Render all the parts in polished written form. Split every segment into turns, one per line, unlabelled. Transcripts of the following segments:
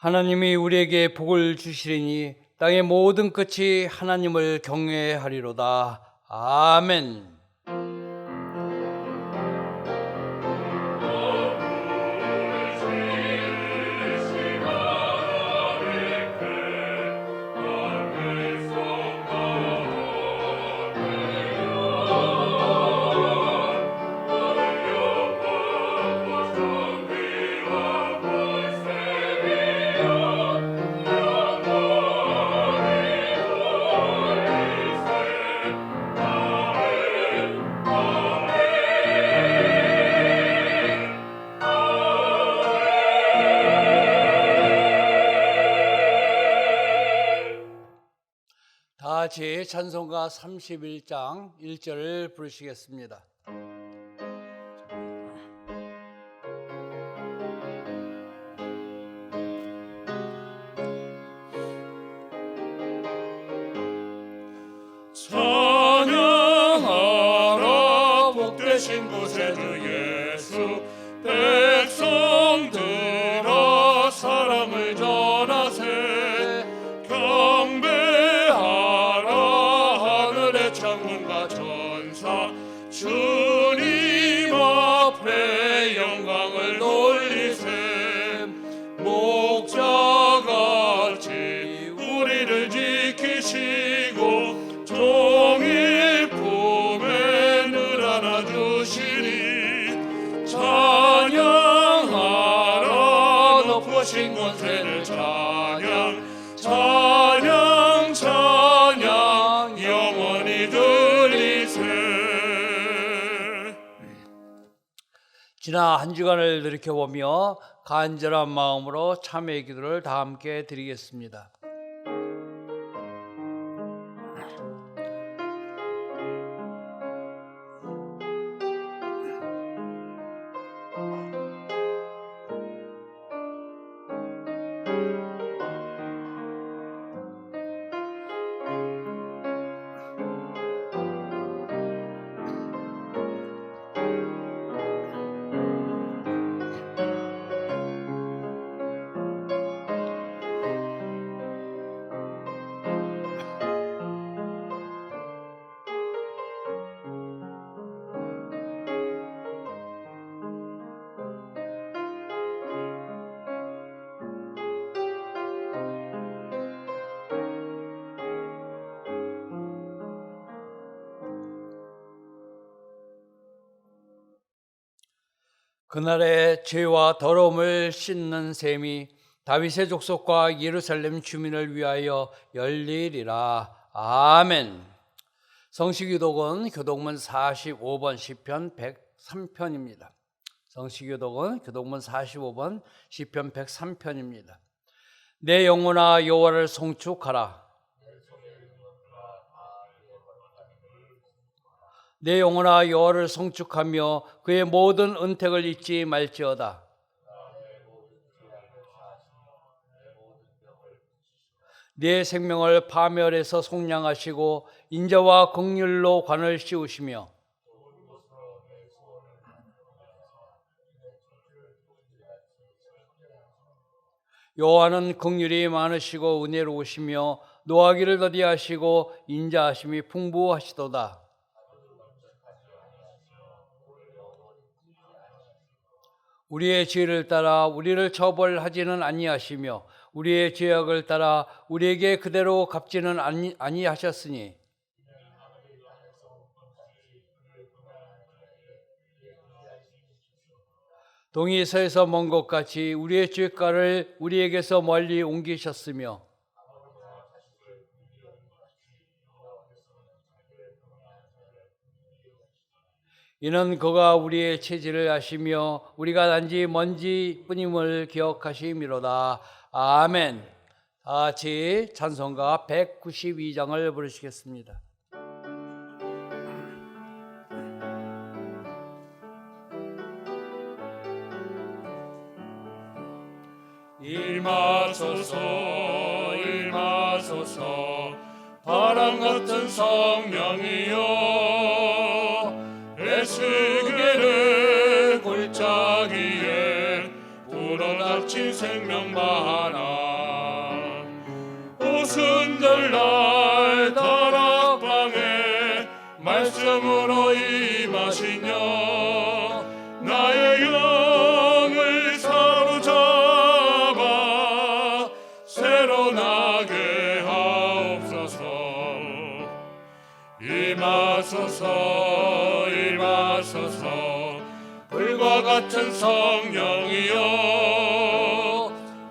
하나님이 우리에게 복을 주시리니 땅의 모든 끝이 하나님을 경외하리로다. 아멘. 다 같이 찬송가 31장 1절을 부르시겠습니다.
찬양하라 복되신 구세주 예수 백성들아 사랑을 전하세 경배하라 하늘의 창문과 천사 주님 앞에 영광을 돌리세 목자같이 우리를 지키시고 종일 품에 늘 안아주시니 찬양하라 높으신 권세를 찬양 찬양 찬양 영원히 들리세.
지난 한 주간을 돌이켜보며 간절한 마음으로 참회의 기도를 다 함께 드리겠습니다. 그날의 죄와 더러움을 씻는 셈이 다윗의 족속과 예루살렘 주민을 위하여 열리리라. 아멘. 성시교독은 교독문 45번 시편 103편입니다. 성시교독은 교독문 45번 시편 103편입니다. 내 영혼아 여호와를 송축하라. 내 영혼아 여호와를 송축하며 그의 모든 은택을 잊지 말지어다. 네 생명을 파멸해서 속량하시고 인자와 긍휼로 관을 씌우시며 여호와는 긍휼이 많으시고 은혜로우시며 노하기를 더디하시고 인자하심이 풍부하시도다. 우리의 죄를 따라 우리를 처벌하지는 아니하시며 우리의 죄악을 따라 우리에게 그대로 갚지는 아니하셨으니 동이 서에서 먼 것 같이 우리의 죄가를 우리에게서 멀리 옮기셨으며 이는 그가 우리의 체질을 아시며 우리가 단지 먼지뿐임을 기억하심이로다. 아멘. 다 같이 찬송가 192장을 부르시겠습니다.
임하소서 임하소서 바람 같은 성령이여 에스겔의 골짜기에 불어닥친 생명만 하나 임하소서 임하소서 불과 같은 성령이여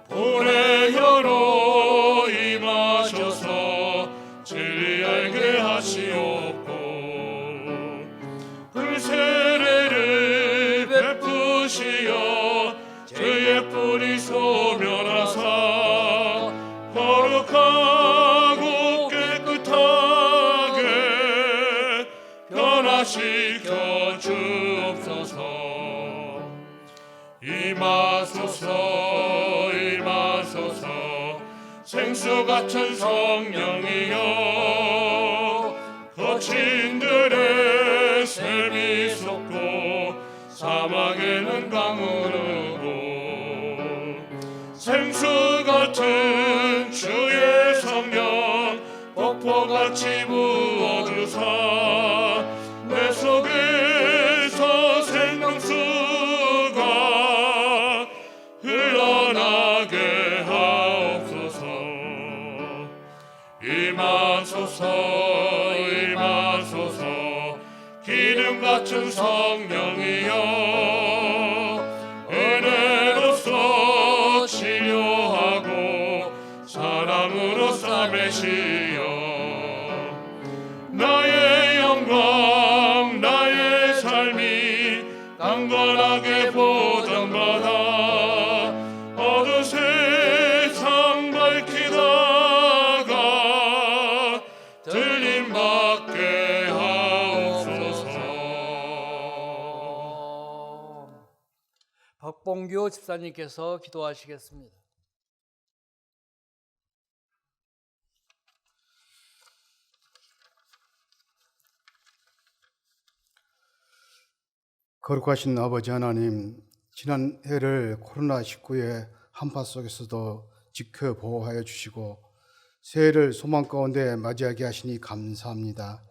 불의 혀로 임하셔서 진리 알게 하시옵고 불세례를 베푸시어 죄의 뿌리 소멸하사 거룩하고 깨끗하게 변화시켜 주옵소서. 임하소서 임하소서 생수 같은 성령이여 거친들의 샘이 솟고 사막에는 강을 흐르고 생수 같은 주의 성령 폭포같이 부어주사 내 속에서 생명수가 흘러나게 하옵소서. 임하소서 임하소서 기름 같은 성령이여 은혜로서 치료하고 사랑으로 싸매시어 나의 영광 나의 삶이 강건하게 보장받아 어두운 세상 밝히다가 들림받게 하옵소서.
박봉규 집사님께서 기도하시겠습니다.
거룩하신 아버지 하나님, 지난 해를 코로나19의 한파 속에서도 지켜 보호하여 주시고 새해를 소망 가운데 맞이하게 하시니 감사합니다.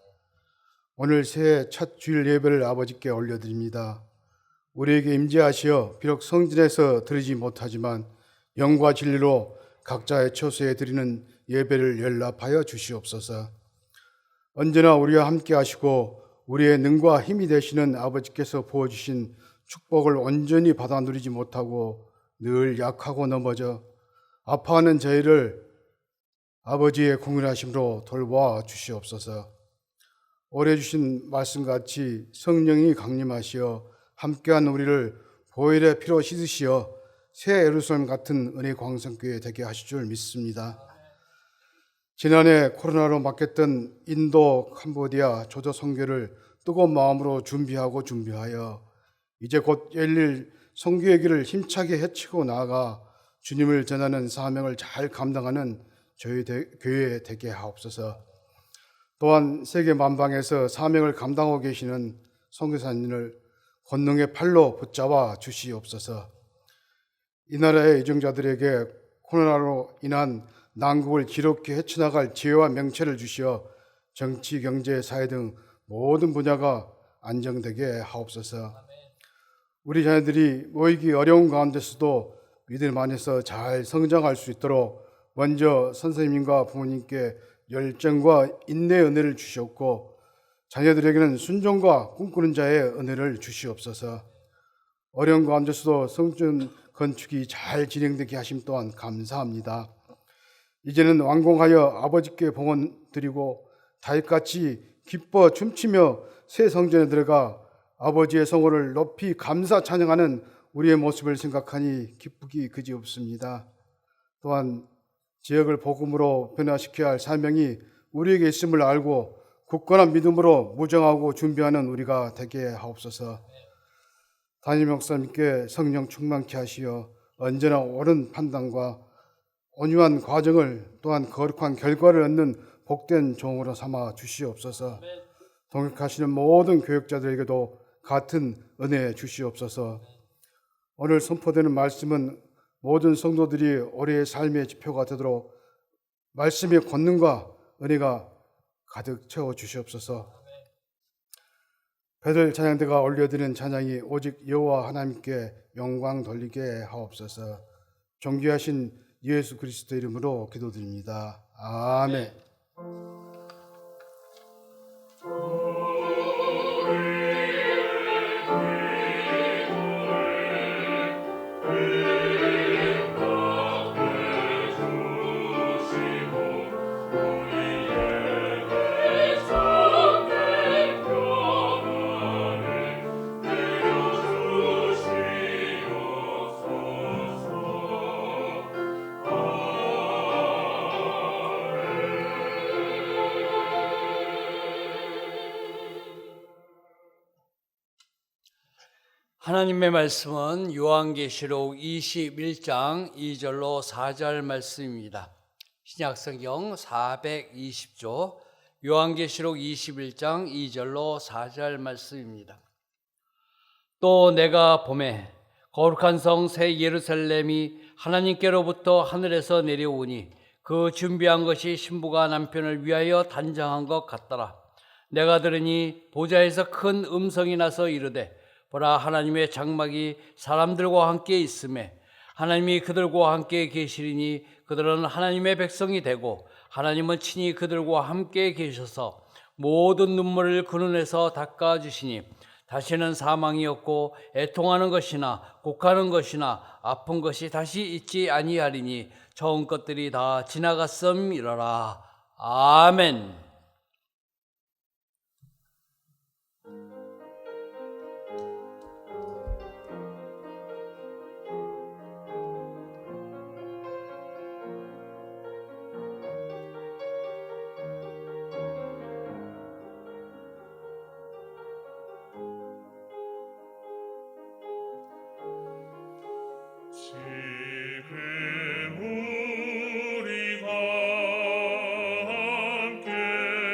오늘 새해 첫 주일 예배를 아버지께 올려드립니다. 우리에게 임재하시어 비록 성전에서 드리지 못하지만 영과 진리로 각자의 처소에 드리는 예배를 연락하여 주시옵소서. 언제나 우리와 함께 하시고 우리의 능과 힘이 되시는 아버지께서 부어주신 축복을 온전히 받아 누리지 못하고 늘 약하고 넘어져 아파하는 저희를 아버지의 공연하심으로 돌보아 주시옵소서. 올해 주신 말씀같이 성령이 강림하시어 함께한 우리를 보혈의 피로 씻으시어 새 예루살렘 같은 은혜 광성교회 되게 하실 줄 믿습니다. 지난해 코로나로 막혔던 인도, 캄보디아 조조 선교를 뜨거운 마음으로 준비하여 이제 곧 열릴 선교의 길을 힘차게 헤치고 나아가 주님을 전하는 사명을 잘 감당하는 저희 교회 되게 하옵소서. 또한 세계 만방에서 사명을 감당하고 계시는 선교사님을 권능의 팔로 붙잡아 주시옵소서. 이 나라의 이정자들에게 코로나로 인한 난국을 지롭게 헤쳐나갈 지혜와 명체를 주시어 정치, 경제, 사회 등 모든 분야가 안정되게 하옵소서. 우리 자녀들이 모이기 어려운 가운데서도 믿음 안에서 잘 성장할 수 있도록 먼저 선생님과 부모님께 열정과 인내의 은혜를 주시옵고 자녀들에게는 순종과 꿈꾸는 자의 은혜를 주시옵소서. 어려운 가운데서도 성전 건축이 잘 진행되게 하심 또한 감사합니다. 이제는 완공하여 아버지께 봉헌 드리고 다윗같이 기뻐 춤추며 새 성전에 들어가 아버지의 성호를 높이 감사 찬양하는 우리의 모습을 생각하니 기쁘기 그지없습니다. 또한 지역을 복음으로 변화시켜야 할 사명이 우리에게 있음을 알고 굳건한 믿음으로 무정하고 준비하는 우리가 되게 하옵소서. 담임 목사님께 성령 충만케 하시어 언제나 옳은 판단과 온유한 과정을 또한 거룩한 결과를 얻는 복된 종으로 삼아 주시옵소서. 동역하시는 모든 교역자들에게도 같은 은혜 주시옵소서. 오늘 선포되는 말씀은 모든 성도들이 올해의 삶의 지표가 되도록 말씀의 권능과 은혜가 가득 채워 주시옵소서. 배들 찬양대가 올려드리는 찬양이 오직 여호와 하나님께 영광 돌리게 하옵소서. 존귀하신 예수 그리스도 이름으로 기도드립니다. 아멘.
하나님의 말씀은 요한계시록 21장 2절로 4절 말씀입니다. 신약성경 420조 요한계시록 21장 2절로 4절 말씀입니다. 또 내가 보매 거룩한 성 새 예루살렘이 하나님께로부터 하늘에서 내려오니 그 준비한 것이 신부가 남편을 위하여 단장한 것 같더라. 내가 들으니 보좌에서 큰 음성이 나서 이르되 보라, 하나님의 장막이 사람들과 함께 있으매 하나님이 그들과 함께 계시리니 그들은 하나님의 백성이 되고 하나님은 친히 그들과 함께 계셔서 모든 눈물을 그 눈에서 닦아주시니 다시는 사망이 없고 애통하는 것이나 곡하는 것이나 아픈 것이 다시 있지 아니하리니 처음 것들이 다 지나갔음이러라. 아멘.
지금 우리가 함께하는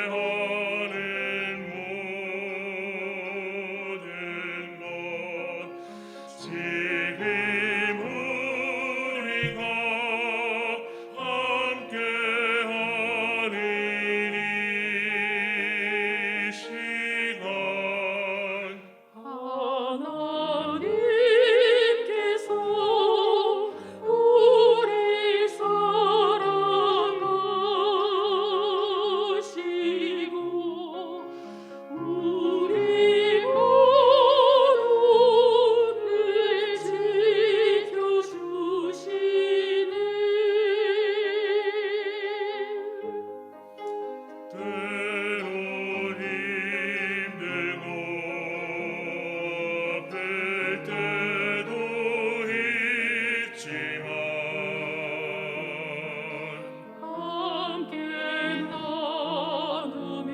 모든 것, 지금 우리가 함께하는 이 시간, 하나님께서 우리 사랑하시고 우리 모두를 지켜주시네. 때로 힘들고 아플 때도 있지만 함께 나누며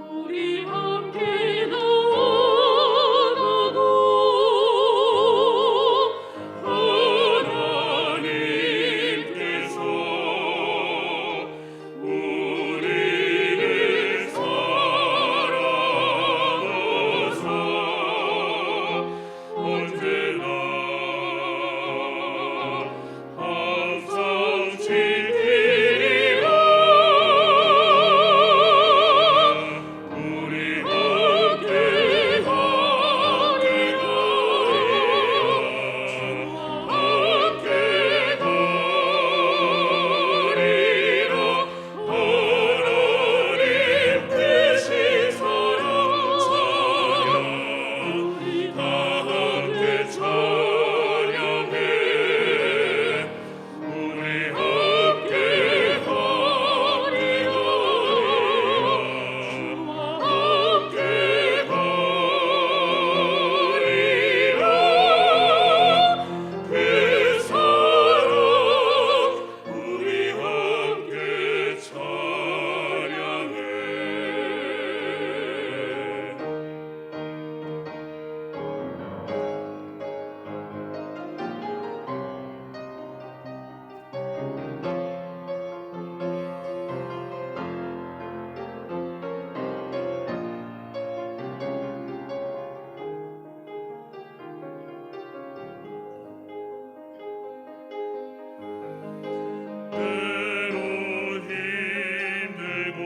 우리 함께 나아가고 하나님께서 우리를 사랑하사 언제나 항상 지키리라. 우리 함께 가리라. 함께 가리라. 하나님 되신 사랑 우리 다 함께 찬양해. 우리 함께 가리라. 함께 가리라. 그 사랑 우리 함께 찬양해. 때로 힘들고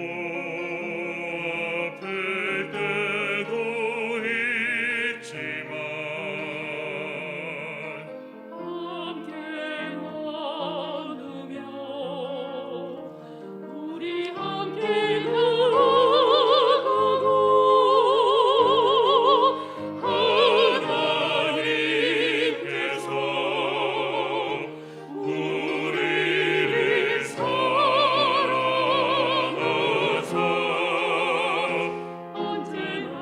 아플 때도 있지만 함께 나누며 우리 함께 나아가고 하나님께서 우리를 사랑하사 언제나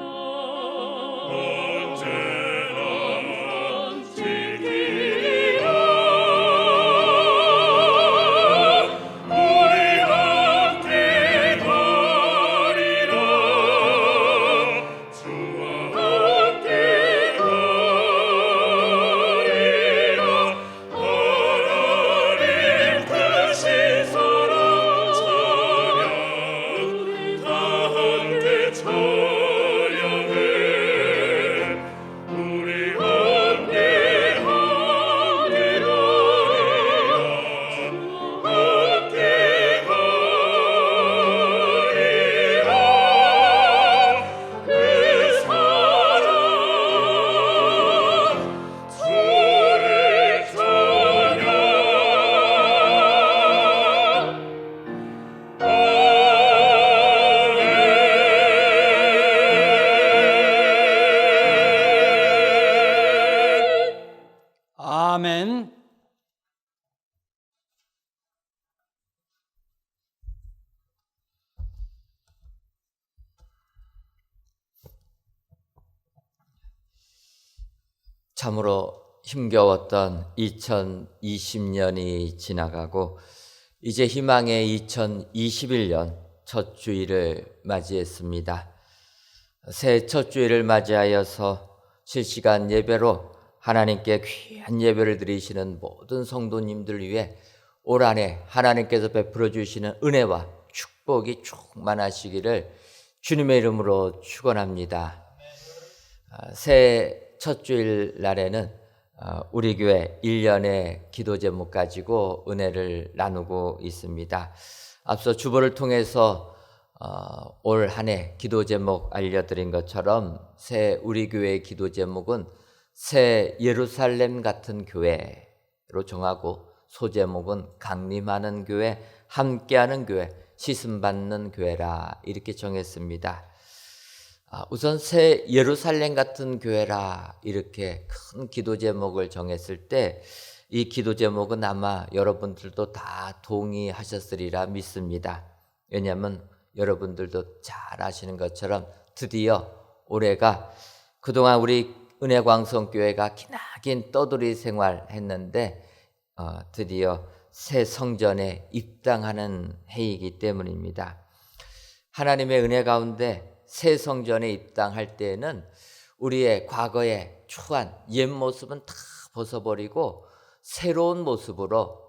아멘.
참으로 힘겨웠던 2020년이 지나가고 이제 희망의 2021년 첫 주일을 맞이했습니다. 새 첫 주일을 맞이하여서 실시간 예배로 하나님께 귀한 예배를 드리시는 모든 성도님들 위해 올 한 해 하나님께서 베풀어 주시는 은혜와 축복이 충만하시기를 주님의 이름으로 축원합니다. 새 첫 주일 날에는 우리 교회 1년의 기도 제목 가지고 은혜를 나누고 있습니다. 앞서 주보를 통해서 올 한 해 기도 제목 알려드린 것처럼 새 우리 교회의 기도 제목은 새 예루살렘 같은 교회로 정하고 소제목은 강림하는 교회, 함께하는 교회, 씻음받는 교회라 이렇게 정했습니다. 우선 새 예루살렘 같은 교회라 이렇게 큰 기도 제목을 정했을 때 이 기도 제목은 아마 여러분들도 다 동의하셨으리라 믿습니다. 왜냐하면 여러분들도 잘 아시는 것처럼 드디어 올해가 그동안 우리 은혜광성교회가 기나긴 떠돌이 생활했는데 드디어 새 성전에 입당하는 해이기 때문입니다. 하나님의 은혜 가운데 새 성전에 입당할 때에는 우리의 과거의 초한 옛 모습은 다 벗어버리고 새로운 모습으로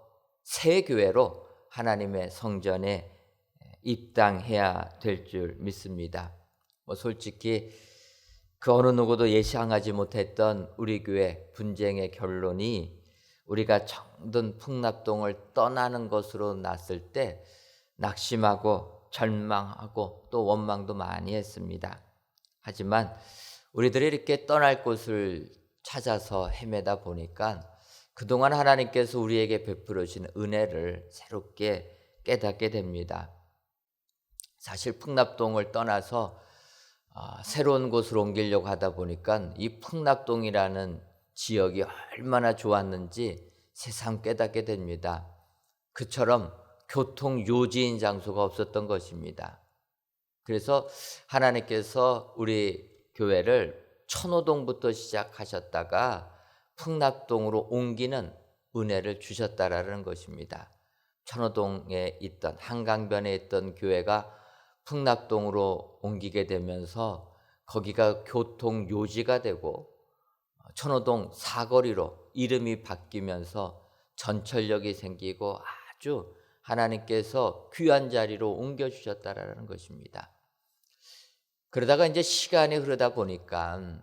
새 교회로 하나님의 성전에 입당해야 될 줄 믿습니다. 솔직히 그 어느 누구도 예상하지 못했던 우리 교회 분쟁의 결론이 우리가 정든 풍납동을 떠나는 것으로 났을 때 낙심하고 절망하고 또 원망도 많이 했습니다. 하지만 우리들이 이렇게 떠날 곳을 찾아서 헤매다 보니까 그동안 하나님께서 우리에게 베풀어 주신 은혜를 새롭게 깨닫게 됩니다. 사실 풍납동을 떠나서 새로운 곳으로 옮기려고 하다 보니까 이 풍납동이라는 지역이 얼마나 좋았는지 새삼 깨닫게 됩니다. 그처럼 교통 요지인 장소가 없었던 것입니다. 그래서 하나님께서 우리 교회를 천호동부터 시작하셨다가 풍납동으로 옮기는 은혜를 주셨다라는 것입니다. 천호동에 있던 한강변에 있던 교회가 풍납동으로 옮기게 되면서 거기가 교통 요지가 되고 천호동 사거리로 이름이 바뀌면서 전철역이 생기고 아주 하나님께서 귀한 자리로 옮겨주셨다라는 것입니다. 그러다가 이제 시간이 흐르다 보니까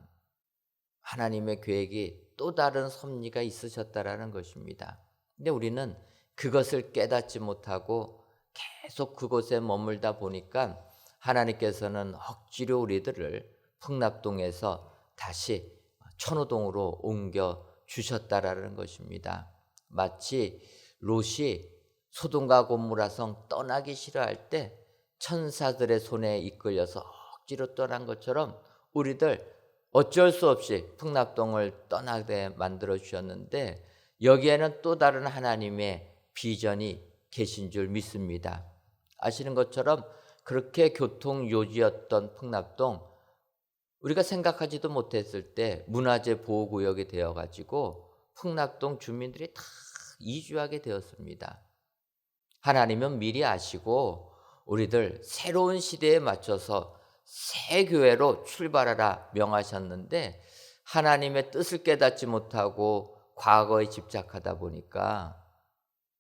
하나님의 계획이 또 다른 섭리가 있으셨다라는 것입니다. 근데 우리는 그것을 깨닫지 못하고 계속 그곳에 머물다 보니까 하나님께서는 억지로 우리들을 풍납동에서 다시 천호동으로 옮겨 주셨다라는 것입니다. 마치 롯이 소돔과 고모라성 떠나기 싫어할 때 천사들의 손에 이끌려서 억지로 떠난 것처럼 우리들 어쩔 수 없이 풍납동을 떠나게 만들어 주셨는데 여기에는 또 다른 하나님의 비전이 계신 줄 믿습니다. 아시는 것처럼 그렇게 교통 요지였던 풍납동, 우리가 생각하지도 못했을 때 문화재 보호구역이 되어가지고 풍납동 주민들이 다 이주하게 되었습니다. 하나님은 미리 아시고 우리들 새로운 시대에 맞춰서 새 교회로 출발하라 명하셨는데 하나님의 뜻을 깨닫지 못하고 과거에 집착하다 보니까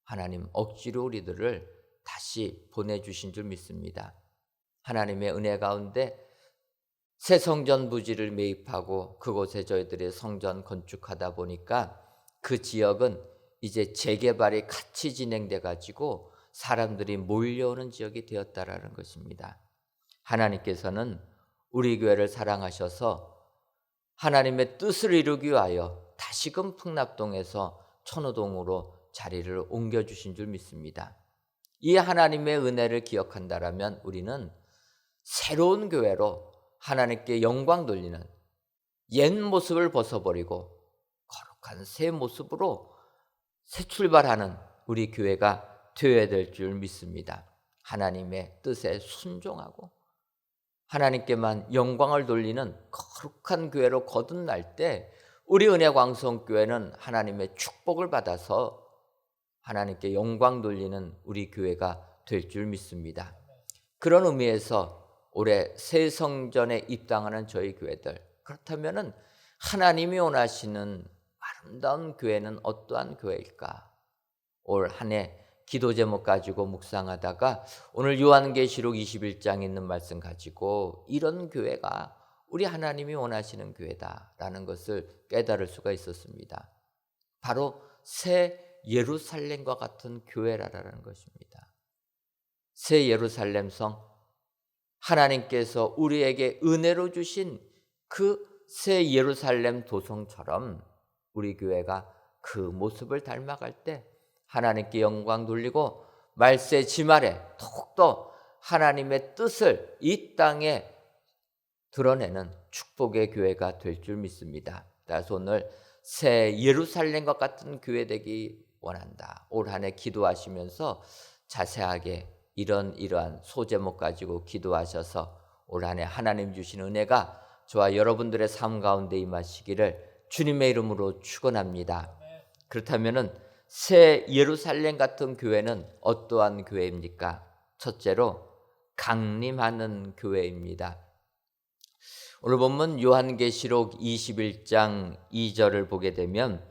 하나님 억지로 우리들을 다시 보내주신 줄 믿습니다. 하나님의 은혜 가운데 새 성전 부지를 매입하고 그곳에 저희들이 성전 건축하다 보니까 그 지역은 이제 재개발이 같이 진행돼 가지고 사람들이 몰려오는 지역이 되었다라는 것입니다. 하나님께서는 우리 교회를 사랑하셔서 하나님의 뜻을 이루기 위하여 다시금 풍납동에서 천호동으로 자리를 옮겨주신 줄 믿습니다. 이 하나님의 은혜를 기억한다라면 우리는 새로운 교회로 하나님께 영광 돌리는 옛 모습을 벗어버리고 거룩한 새 모습으로 새 출발하는 우리 교회가 되어야 될 줄 믿습니다. 하나님의 뜻에 순종하고 하나님께만 영광을 돌리는 거룩한 교회로 거듭날 때 우리 은혜광성교회는 하나님의 축복을 받아서 하나님께 영광 돌리는 우리 교회가 될 줄 믿습니다. 그런 의미에서 올해 새 성전에 입당하는 저희 교회들, 그렇다면 하나님이 원하시는 아름다운 교회는 어떠한 교회일까? 올 한 해 기도 제목 가지고 묵상하다가 오늘 요한계시록 21장에 있는 말씀 가지고 이런 교회가 우리 하나님이 원하시는 교회다라는 것을 깨달을 수가 있었습니다. 바로 새 예루살렘과 같은 교회라는 것입니다. 새 예루살렘 성, 하나님께서 우리에게 은혜로 주신 그 새 예루살렘 도성처럼 우리 교회가 그 모습을 닮아갈 때 하나님께 영광 돌리고 말세 지말에 더욱더 하나님의 뜻을 이 땅에 드러내는 축복의 교회가 될 줄 믿습니다. 따라서 오늘 새 예루살렘과 같은 교회 되기 원한다. 올 한 해 기도하시면서 자세하게 이러한 소제목 가지고 기도하셔서 올 한 해 하나님 주신 은혜가 저와 여러분들의 삶 가운데 임하시기를 주님의 이름으로 축원합니다. 그렇다면은 새 예루살렘 같은 교회는 어떠한 교회입니까? 첫째로 강림하는 교회입니다. 오늘 본문 요한계시록 21장 2절을 보게 되면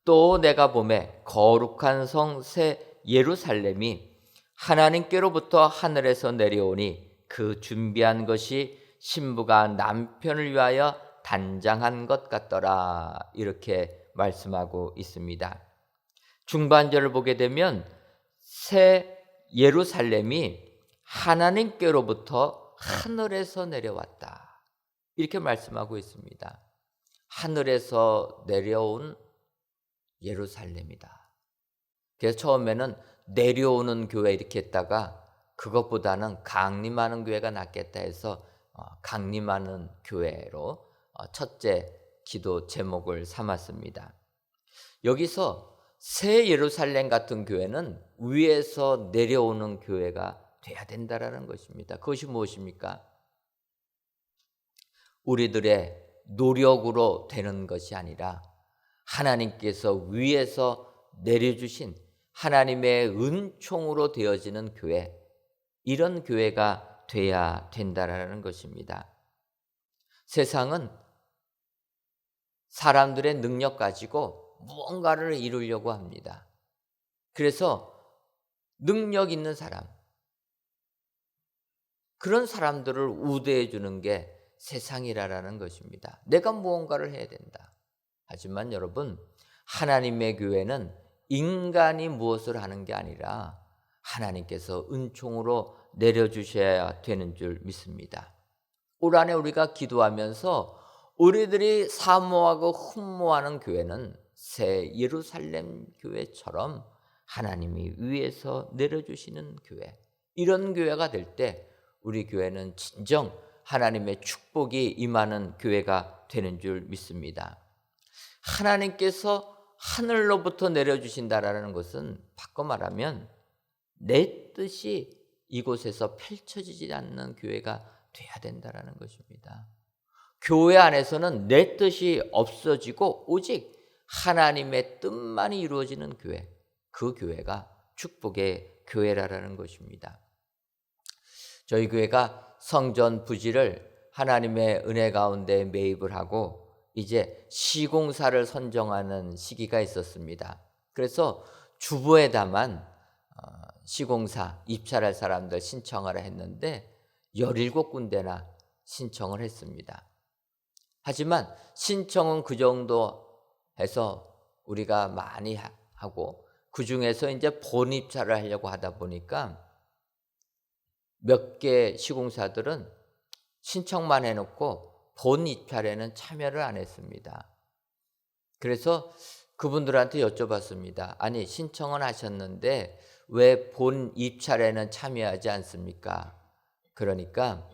또 내가 보매 거룩한 성 새 예루살렘이 하나님께로부터 하늘에서 내려오니 그 준비한 것이 신부가 남편을 위하여 단장한 것 같더라. 이렇게 말씀하고 있습니다. 중반절을 보게 되면 새 예루살렘이 하나님께로부터 하늘에서 내려왔다. 이렇게 말씀하고 있습니다. 하늘에서 내려온 예루살렘이다. 그래서 처음에는 내려오는 교회 이렇게 했다가 그것보다는 강림하는 교회가 낫겠다 해서 강림하는 교회로 첫째 기도 제목을 삼았습니다. 여기서 새 예루살렘 같은 교회는 위에서 내려오는 교회가 돼야 된다라는 것입니다. 그것이 무엇입니까? 우리들의 노력으로 되는 것이 아니라 하나님께서 위에서 내려주신 하나님의 은총으로 되어지는 교회, 이런 교회가 돼야 된다라는 것입니다. 세상은 사람들의 능력 가지고 무언가를 이루려고 합니다. 그래서 능력 있는 사람, 그런 사람들을 우대해 주는 게 세상이라는 것입니다. 내가 무언가를 해야 된다. 하지만 여러분, 하나님의 교회는 인간이 무엇을 하는 게 아니라 하나님께서 은총으로 내려주셔야 되는 줄 믿습니다. 올 한 해 우리가 기도하면서 우리들이 사모하고 흠모하는 교회는 새 예루살렘 교회처럼 하나님이 위에서 내려주시는 교회, 이런 교회가 될 때 우리 교회는 진정 하나님의 축복이 임하는 교회가 되는 줄 믿습니다. 하나님께서 하늘로부터 내려주신다라는 것은 바꿔 말하면 내 뜻이 이곳에서 펼쳐지지 않는 교회가 돼야 된다라는 것입니다. 교회 안에서는 내 뜻이 없어지고 오직 하나님의 뜻만이 이루어지는 교회, 그 교회가 축복의 교회라는 것입니다. 저희 교회가 성전 부지를 하나님의 은혜 가운데 매입을 하고 이제 시공사를 선정하는 시기가 있었습니다. 그래서 주보에다만 시공사 입찰할 사람들 신청하라 했는데 17군데나 신청을 했습니다. 하지만 신청은 그 정도 해서 우리가 많이 하고 그 중에서 이제 본입찰을 하려고 하다 보니까 몇 개 시공사들은 신청만 해놓고 본입찰에는 참여를 안 했습니다. 그래서 그분들한테 여쭤봤습니다. 아니, 신청은 하셨는데 왜 본입찰에는 참여하지 않습니까? 그러니까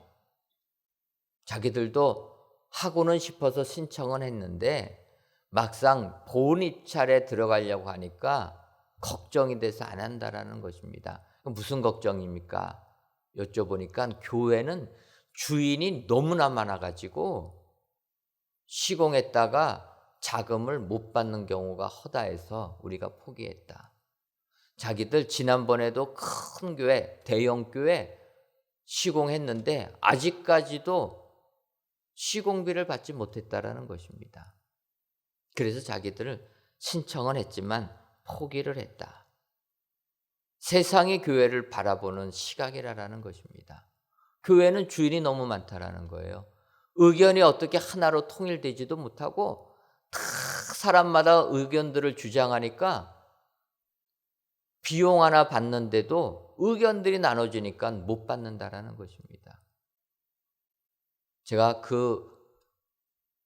자기들도 하고는 싶어서 신청은 했는데 막상 본 입찰에 들어가려고 하니까 걱정이 돼서 안 한다라는 것입니다. 무슨 걱정입니까? 여쭤보니까 교회는 주인이 너무나 많아가지고 시공했다가 자금을 못 받는 경우가 허다해서 우리가 포기했다. 자기들 지난번에도 큰 교회, 대형 교회 시공했는데 아직까지도 시공비를 받지 못했다라는 것입니다. 그래서 자기들을 신청은 했지만 포기를 했다. 세상이 교회를 바라보는 시각이라는 것입니다. 교회는 주인이 너무 많다라는 거예요. 의견이 어떻게 하나로 통일되지도 못하고 다 사람마다 의견들을 주장하니까 비용 하나 받는데도 의견들이 나눠지니까 못 받는다라는 것입니다. 제가 그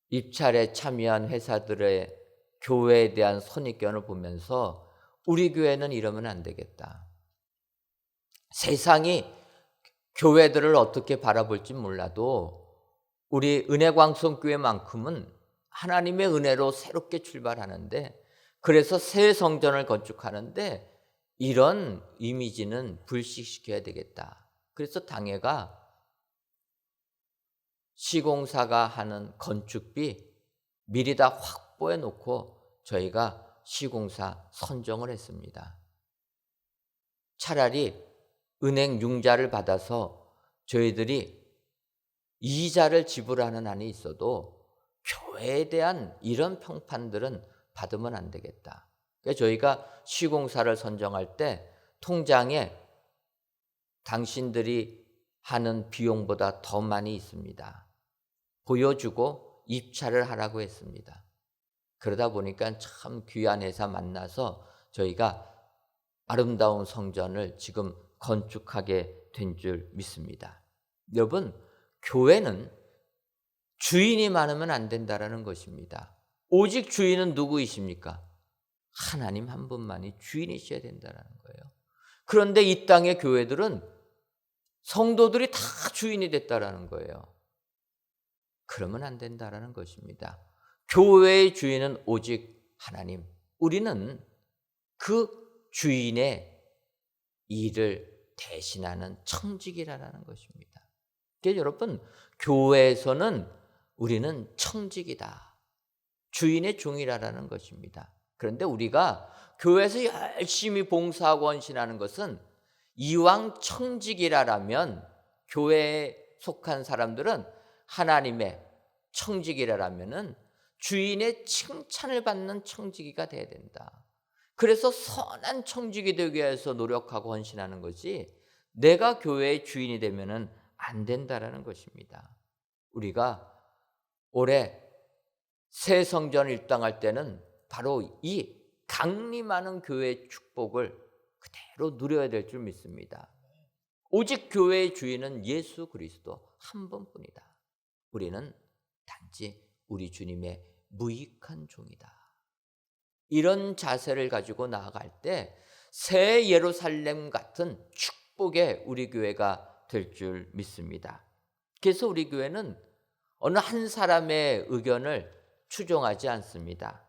입찰에 참여한 회사들의 교회에 대한 선입견을 보면서 우리 교회는 이러면 안 되겠다. 세상이 교회들을 어떻게 바라볼지 몰라도 우리 은혜광성교회만큼은 하나님의 은혜로 새롭게 출발하는데, 그래서 새 성전을 건축하는데 이런 이미지는 불식시켜야 되겠다. 그래서 당회가 시공사가 하는 건축비 미리 다 확보해 놓고 저희가 시공사 선정을 했습니다. 차라리 은행 융자를 받아서 저희들이 이자를 지불하는 한이 있어도 교회에 대한 이런 평판들은 받으면 안 되겠다. 그래서 저희가 시공사를 선정할 때 통장에 당신들이 하는 비용보다 더 많이 있습니다. 보여주고 입찰을 하라고 했습니다. 그러다 보니까 참 귀한 회사 만나서 저희가 아름다운 성전을 지금 건축하게 된 줄 믿습니다. 여러분, 교회는 주인이 많으면 안 된다라는 것입니다. 오직 주인은 누구이십니까? 하나님 한 분만이 주인이셔야 된다는 거예요. 그런데 이 땅의 교회들은 성도들이 다 주인이 됐다라는 거예요. 그러면 안 된다라는 것입니다. 교회의 주인은 오직 하나님. 우리는 그 주인의 일을 대신하는 청직이라는 것입니다. 그래서 여러분, 교회에서는 우리는 청직이다. 주인의 종이라는 것입니다. 그런데 우리가 교회에서 열심히 봉사하고 헌신하는 것은 이왕 청직이라면, 교회에 속한 사람들은 하나님의 청직이라면은 주인의 칭찬을 받는 청지기가 돼야 된다. 그래서 선한 청지기 되기 위해서 노력하고 헌신하는 것이, 내가 교회의 주인이 되면은 안 된다라는 것입니다. 우리가 올해 새 성전을 입당할 때는 바로 이 강림하는 교회의 축복을 그대로 누려야 될 줄 믿습니다. 오직 교회의 주인은 예수 그리스도 한 분뿐이다. 우리는 단지 우리 주님의 무익한 종이다. 이런 자세를 가지고 나아갈 때 새 예루살렘 같은 축복의 우리 교회가 될 줄 믿습니다. 그래서 우리 교회는 어느 한 사람의 의견을 추종하지 않습니다.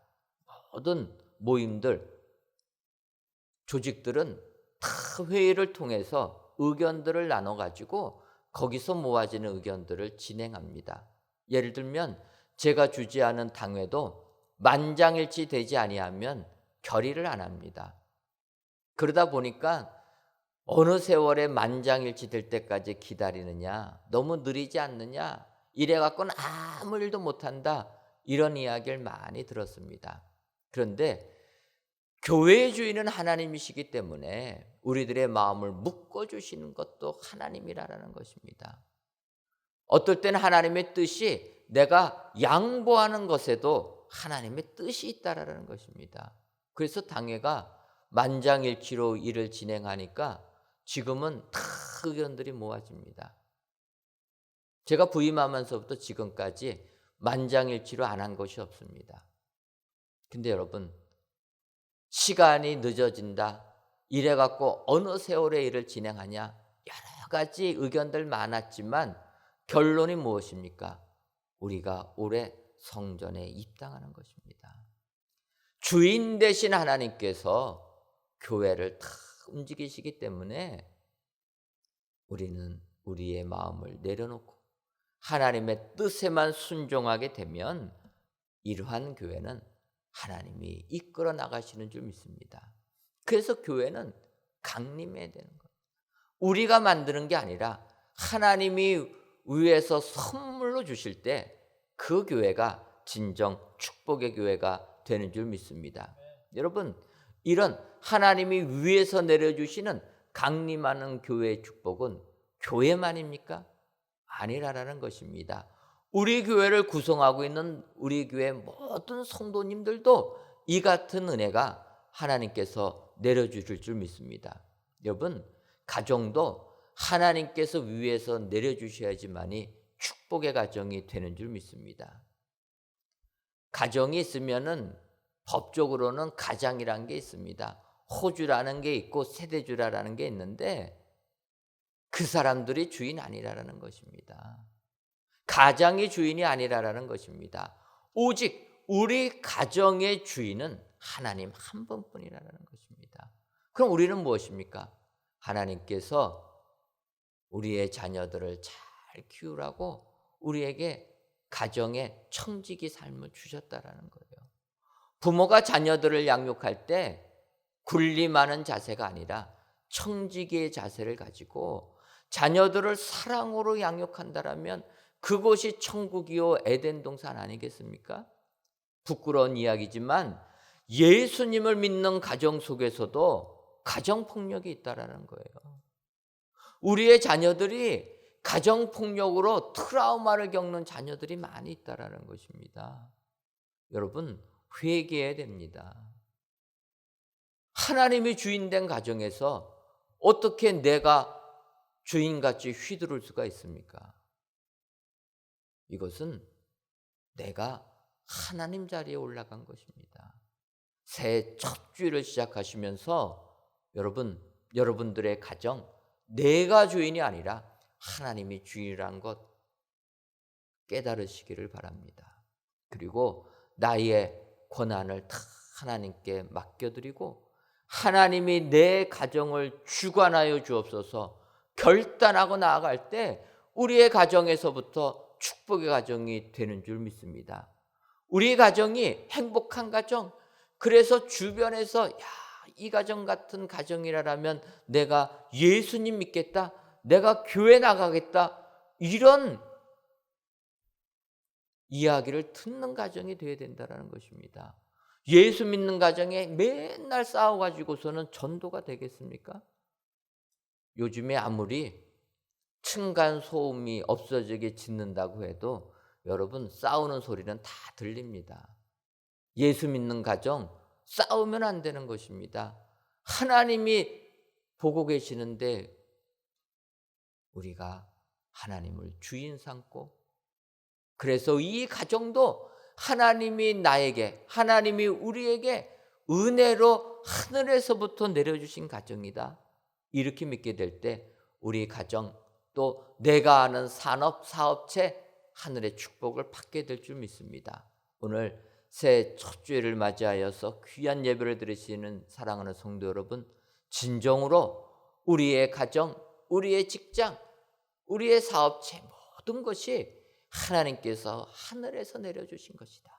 모든 모임들, 조직들은 다 회의를 통해서 의견들을 나눠가지고 거기서 모아지는 의견들을 진행합니다. 예를 들면 제가 주재하는 당회도 만장일치 되지 아니하면 결의를 안 합니다. 그러다 보니까 어느 세월에 만장일치 될 때까지 기다리느냐, 너무 느리지 않느냐, 이래갖고는 아무 일도 못한다, 이런 이야기를 많이 들었습니다. 그런데 교회의 주인은 하나님이시기 때문에 우리들의 마음을 묶어주시는 것도 하나님이라는 것입니다. 어떨 때는 하나님의 뜻이 내가 양보하는 것에도 하나님의 뜻이 있다라는 것입니다. 그래서 당회가 만장일치로 일을 진행하니까 지금은 다 의견들이 모아집니다. 제가 부임하면서부터 지금까지 만장일치로 안 한 것이 없습니다. 근데 여러분, 시간이 늦어진다, 이래갖고 어느 세월에 일을 진행하냐, 여러 가지 의견들 많았지만 결론이 무엇입니까? 우리가 올해 성전에 입당하는 것입니다. 주인 되신 하나님께서 교회를 다 움직이시기 때문에 우리는 우리의 마음을 내려놓고 하나님의 뜻에만 순종하게 되면 이러한 교회는 하나님이 이끌어 나가시는 줄 믿습니다. 그래서 교회는 강림해야 되는 거예요. 우리가 만드는 게 아니라 하나님이 위에서 선물로 주실 때 그 교회가 진정 축복의 교회가 되는 줄 믿습니다. 여러분, 이런 하나님이 위에서 내려주시는 강림하는 교회의 축복은 교회만입니까? 아니라는 것입니다. 우리 교회를 구성하고 있는 우리 교회 모든 성도님들도 이 같은 은혜가 하나님께서 내려주실 줄 믿습니다. 여러분, 가정도 하나님께서 위에서 내려주셔야지만이 축복의 가정이 되는 줄 믿습니다. 가정이 있으면은 법적으로는 가장이라는 게 있습니다. 호주라는 게 있고 세대주라는 게 있는데 그 사람들이 주인 아니라는 것입니다. 가장이 주인이 아니라는 것입니다. 오직 우리 가정의 주인은 하나님 한 분뿐이라는 것입니다. 그럼 우리는 무엇입니까? 하나님께서 우리의 자녀들을 잘 키우라고 우리에게 가정의 청지기 삶을 주셨다라는 거예요. 부모가 자녀들을 양육할 때 군림하는 자세가 아니라 청지기의 자세를 가지고 자녀들을 사랑으로 양육한다라면 그곳이 천국이요 에덴 동산 아니겠습니까? 부끄러운 이야기지만 예수님을 믿는 가정 속에서도 가정폭력이 있다라는 거예요. 우리의 자녀들이 가정폭력으로 트라우마를 겪는 자녀들이 많이 있다라는 것입니다. 여러분, 회개해야 됩니다. 하나님이 주인된 가정에서 어떻게 내가 주인같이 휘두를 수가 있습니까? 이것은 내가 하나님 자리에 올라간 것입니다. 새해 첫 주일을 시작하시면서 여러분들의 가정, 내가 주인이 아니라 하나님이 주인이란 것 깨달으시기를 바랍니다. 그리고 나의 권한을 다 하나님께 맡겨드리고 하나님이 내 가정을 주관하여 주옵소서 결단하고 나아갈 때 우리의 가정에서부터 축복의 가정이 되는 줄 믿습니다. 우리 가정이 행복한 가정, 그래서 주변에서 이 가정 같은 가정이라면 내가 예수님 믿겠다, 내가 교회 나가겠다, 이런 이야기를 듣는 가정이 되어야 된다는 것입니다. 예수 믿는 가정에 맨날 싸워가지고서는 전도가 되겠습니까? 요즘에 아무리 층간소음이 없어지게 짓는다고 해도 여러분 싸우는 소리는 다 들립니다. 예수 믿는 가정 싸우면 안 되는 것입니다. 하나님이 보고 계시는데 우리가 하나님을 주인 삼고, 그래서 이 가정도 하나님이 나에게, 하나님이 우리에게 은혜로 하늘에서부터 내려주신 가정이다, 이렇게 믿게 될 때 우리 가정, 또 내가 아는 산업, 사업체 하늘의 축복을 받게 될 줄 믿습니다. 오늘 새해 첫 주일을 맞이하여서 귀한 예배를 드리시는 사랑하는 성도 여러분, 진정으로 우리의 가정, 우리의 직장, 우리의 사업체 모든 것이 하나님께서 하늘에서 내려주신 것이다.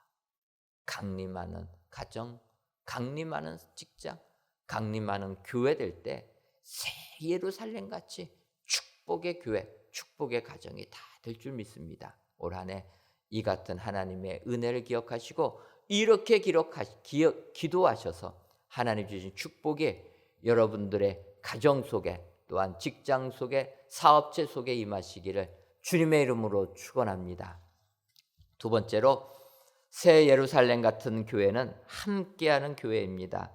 강림하는 가정, 강림하는 직장, 강림하는 교회 될 때 새 예루살렘 같이 축복의 교회, 축복의 가정이 다 될 줄 믿습니다. 올 한 해 이 같은 하나님의 은혜를 기억하시고 이렇게 기도하셔서 하나님 주신 축복이 여러분들의 가정 속에, 또한 직장 속에, 사업체 속에 임하시기를 주님의 이름으로 축원합니다. 두 번째로 새 예루살렘 같은 교회는 함께하는 교회입니다.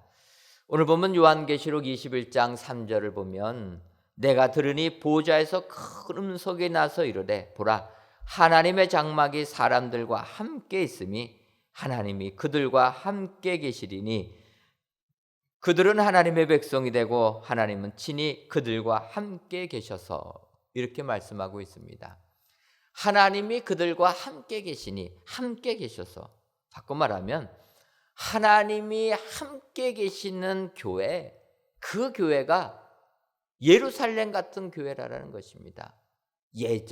오늘 보면 요한계시록 21장 3절을 보면 내가 들으니 보좌에서 큰 음성이 나서 이르되 보라, 하나님의 장막이 사람들과 함께 있음이 하나님이 그들과 함께 계시리니 그들은 하나님의 백성이 되고 하나님은 친히 그들과 함께 계셔서, 이렇게 말씀하고 있습니다. 하나님이 그들과 함께 계시니, 함께 계셔서, 바꿔 말하면 하나님이 함께 계시는 교회, 그 교회가 예루살렘 같은 교회라는 것입니다. 옛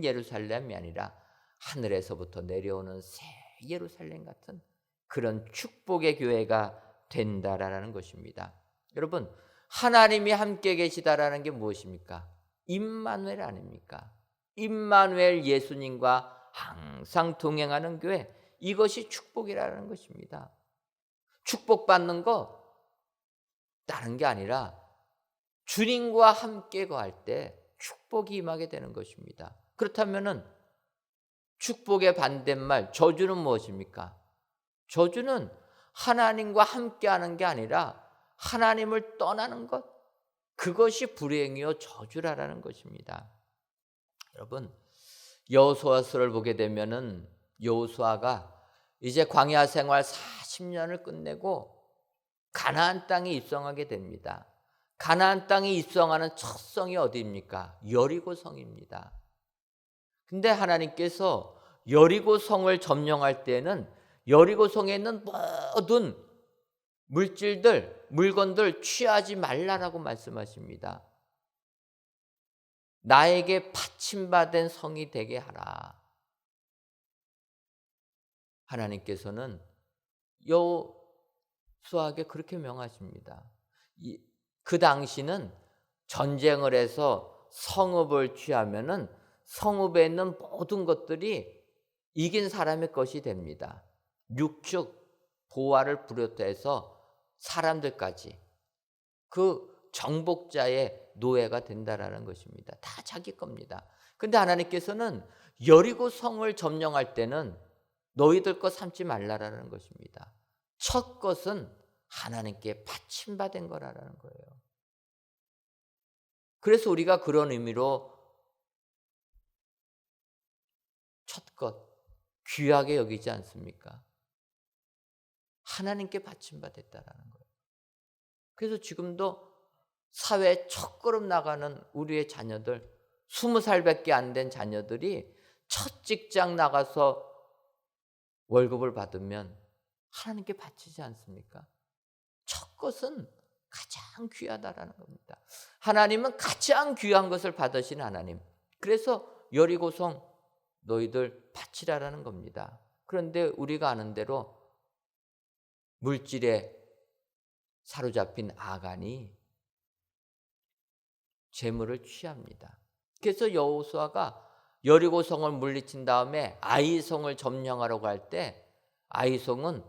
예루살렘이 아니라 하늘에서부터 내려오는 새 예루살렘 같은 그런 축복의 교회가 된다라는 것입니다. 여러분, 하나님이 함께 계시다라는 게 무엇입니까? 임마누엘 아닙니까? 임마누엘, 예수님과 항상 동행하는 교회, 이것이 축복이라는 것입니다. 축복받는 거 다른 게 아니라 주님과 함께 거할 때 축복이 임하게 되는 것입니다. 그렇다면은 축복의 반대말 저주는 무엇입니까? 저주는 하나님과 함께하는 게 아니라 하나님을 떠나는 것, 그것이 불행이요 저주라는 것입니다. 여러분, 여호수아서를 보게 되면은 여호수아가 이제 광야 생활 40년을 끝내고 가나안 땅에 입성하게 됩니다. 가나안 땅에 입성하는 첫 성이 어디입니까? 여리고 성입니다. 근데 하나님께서 여리고 성을 점령할 때는 여리고 성에 있는 모든 물질들, 물건들 취하지 말라라고 말씀하십니다. 나에게 받침받은 성이 되게 하라. 하나님께서는 여호수아에게 그렇게 명하십니다. 그 당시는 전쟁을 해서 성읍을 취하면은 성읍에 있는 모든 것들이 이긴 사람의 것이 됩니다. 육축, 보화를 비롯해서 사람들까지 그 정복자의 노예가 된다라는 것입니다. 다 자기 겁니다. 근데 하나님께서는 여리고 성을 점령할 때는 너희들 것 삼지 말라라는 것입니다. 첫 것은 하나님께 받침받은 거라는 거예요. 그래서 우리가 그런 의미로 첫 것, 귀하게 여기지 않습니까? 하나님께 받침받았다라는 거예요. 그래서 지금도 사회에 첫걸음 나가는 우리의 자녀들, 20살밖에 안 된 자녀들이 첫 직장 나가서 월급을 받으면 하나님께 바치지 않습니까? 첫 것은 가장 귀하다라는 겁니다. 하나님은 가장 귀한 것을 받으신 하나님. 그래서 여리고성 너희들 바치라라는 겁니다. 그런데 우리가 아는 대로 물질에 사로잡힌 아간이 재물을 취합니다. 그래서 여호수아가 여리고성을 물리친 다음에 아이성을 점령하려고 할 때 아이성은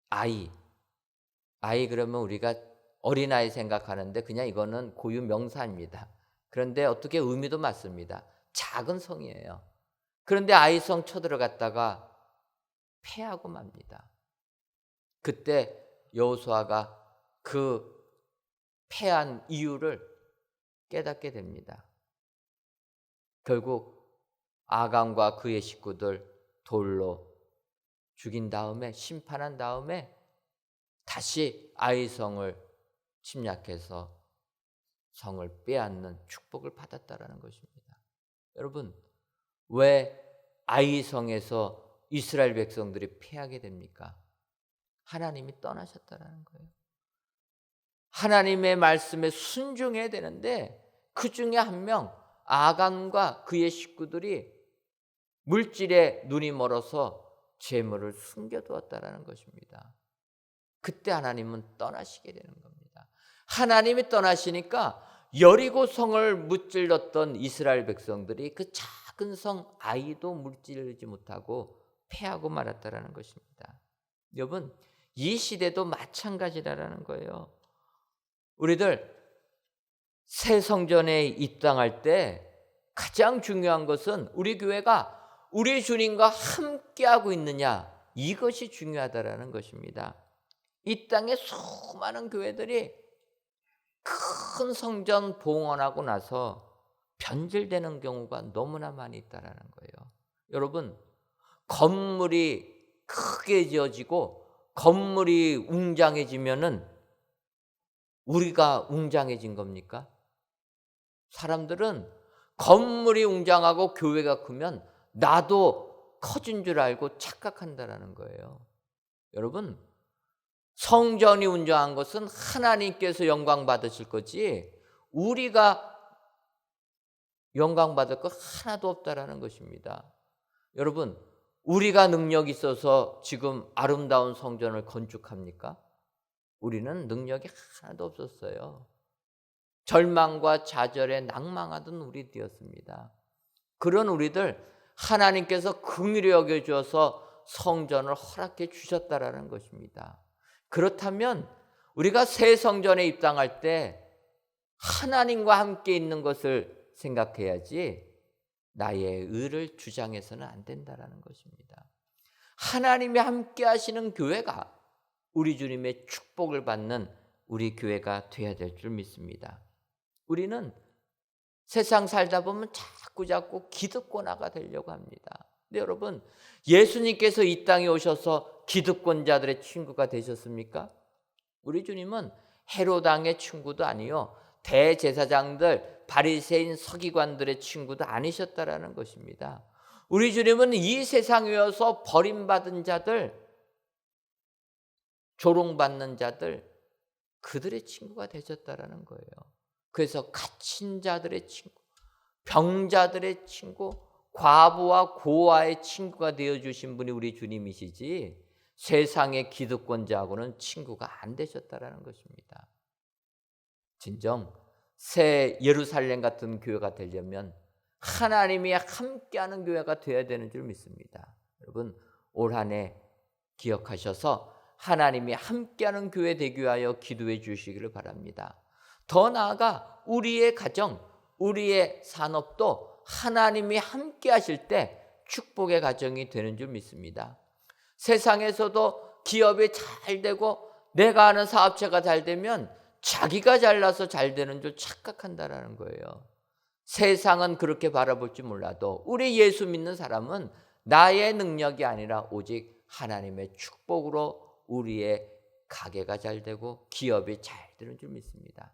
아이 그러면 우리가 어린아이 생각하는데 그냥 이거는 고유 명사입니다. 그런데 어떻게 의미도 맞습니다. 작은 성이에요. 그런데 아이성 쳐들어갔다가 패하고 맙니다. 그때 여호수아가 그 패한 이유를 깨닫게 됩니다. 결국 아간과 그의 식구들 돌로 죽인 다음에, 심판한 다음에 다시 아이성을 침략해서 성을 빼앗는 축복을 받았다라는 것입니다. 여러분, 왜 아이성에서 이스라엘 백성들이 패하게 됩니까? 하나님이 떠나셨다라는 거예요. 하나님의 말씀에 순종해야 되는데 그 중에 한 명 아간과 그의 식구들이 물질에 눈이 멀어서 재물을 숨겨두었다라는 것입니다. 그때 하나님은 떠나시게 되는 겁니다. 하나님이 떠나시니까 여리고 성을 무찔렀던 이스라엘 백성들이 그 작은 성 아이도 무찌르지 못하고 패하고 말았다라는 것입니다. 여러분, 이 시대도 마찬가지라는 거예요. 우리들 새 성전에 입당할 때 가장 중요한 것은 우리 교회가 우리 주님과 함께하고 있느냐, 이것이 중요하다라는 것입니다. 이 땅에 수많은 교회들이 큰 성전 봉헌하고 나서 변질되는 경우가 너무나 많이 있다라는 거예요. 여러분, 건물이 크게 지어지고 건물이 웅장해지면은 우리가 웅장해진 겁니까? 사람들은 건물이 웅장하고 교회가 크면 나도 커진 줄 알고 착각한다라는 거예요. 여러분, 성전이 웅장한 것은 하나님께서 영광 받으실 거지 우리가 영광 받을 것 하나도 없다라는 것입니다. 여러분, 우리가 능력이 있어서 지금 아름다운 성전을 건축합니까? 우리는 능력이 하나도 없었어요. 절망과 좌절에 낭망하던 우리들이었습니다. 그런 우리들 하나님께서 긍휼히 여겨 주어서 성전을 허락해 주셨다라는 것입니다. 그렇다면 우리가 새 성전에 입당할 때 하나님과 함께 있는 것을 생각해야지 나의 의를 주장해서는 안 된다라는 것입니다. 하나님이 함께 하시는 교회가 우리 주님의 축복을 받는 우리 교회가 되어야 될 줄 믿습니다. 우리는 세상 살다 보면 자꾸 기득권화가 되려고 합니다. 근데 여러분, 예수님께서 이 땅에 오셔서 기득권자들의 친구가 되셨습니까? 우리 주님은 헤롯 왕의 친구도 아니요, 대제사장들, 바리새인, 서기관들의 친구도 아니셨다라는 것입니다. 우리 주님은 이 세상에 와서 버림받은 자들, 조롱받는 자들, 그들의 친구가 되셨다라는 거예요. 그래서 갇힌 자들의 친구, 병자들의 친구, 과부와 고아의 친구가 되어주신 분이 우리 주님이시지 세상의 기득권자하고는 친구가 안 되셨다라는 것입니다. 진정 새 예루살렘 같은 교회가 되려면 하나님이 함께하는 교회가 되어야 되는 줄 믿습니다. 여러분, 올 한 해 기억하셔서 하나님이 함께하는 교회 되기 위하여 기도해 주시기를 바랍니다. 더 나아가 우리의 가정, 우리의 산업도 하나님이 함께 하실 때 축복의 가정이 되는 줄 믿습니다. 세상에서도 기업이 잘 되고 내가 하는 사업체가 잘 되면 자기가 잘나서 잘 되는 줄 착각한다라는 거예요. 세상은 그렇게 바라볼지 몰라도 우리 예수 믿는 사람은 나의 능력이 아니라 오직 하나님의 축복으로 우리의 가게가 잘 되고 기업이 잘 되는 줄 믿습니다.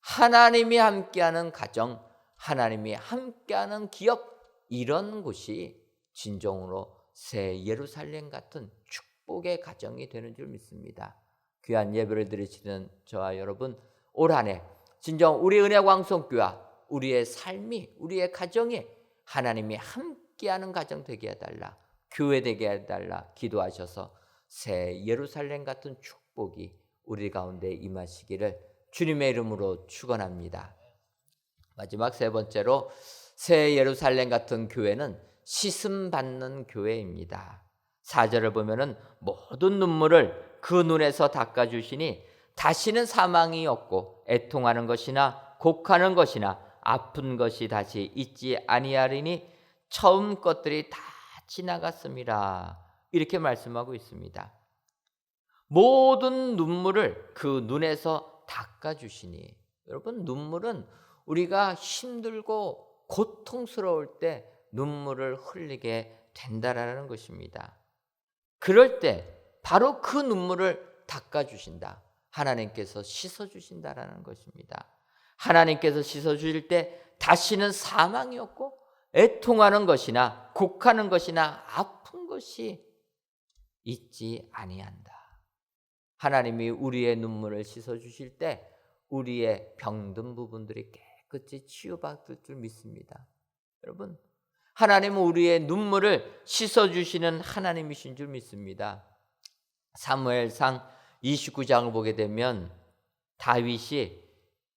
하나님이 함께하는 가정, 하나님이 함께하는 기업, 이런 곳이 진정으로 새 예루살렘 같은 축복의 가정이 되는 줄 믿습니다. 귀한 예배를 드리시는 저와 여러분, 올 한 해 진정 우리 은혜광성교회와 우리의 삶이, 우리의 가정이 하나님이 함께하는 가정 되게 해달라, 교회 되게 해달라 기도하셔서 새 예루살렘 같은 축복이 우리 가운데 임하시기를 주님의 이름으로 축원합니다. 마지막 세 번째로, 새 예루살렘 같은 교회는 씻음 받는 교회입니다. 4절을 보면은 모든 눈물을 그 눈에서 닦아주시니 다시는 사망이 없고 애통하는 것이나 곡하는 것이나 아픈 것이 다시 있지 아니하리니 처음 것들이 다 지나갔음이라, 이렇게 말씀하고 있습니다. 모든 눈물을 그 눈에서 닦아주시니, 여러분, 눈물은 우리가 힘들고 고통스러울 때 눈물을 흘리게 된다라는 것입니다. 그럴 때 바로 그 눈물을 닦아주신다, 하나님께서 씻어주신다라는 것입니다. 하나님께서 씻어주실 때 다시는 사망이 없고 애통하는 것이나 곡하는 것이나 아픈 것이 있지 아니한다. 하나님이 우리의 눈물을 씻어주실 때 우리의 병든 부분들이 깨끗이 치유받을 줄 믿습니다. 여러분, 하나님은 우리의 눈물을 씻어주시는 하나님이신 줄 믿습니다. 사무엘상 29장을 보게 되면 다윗이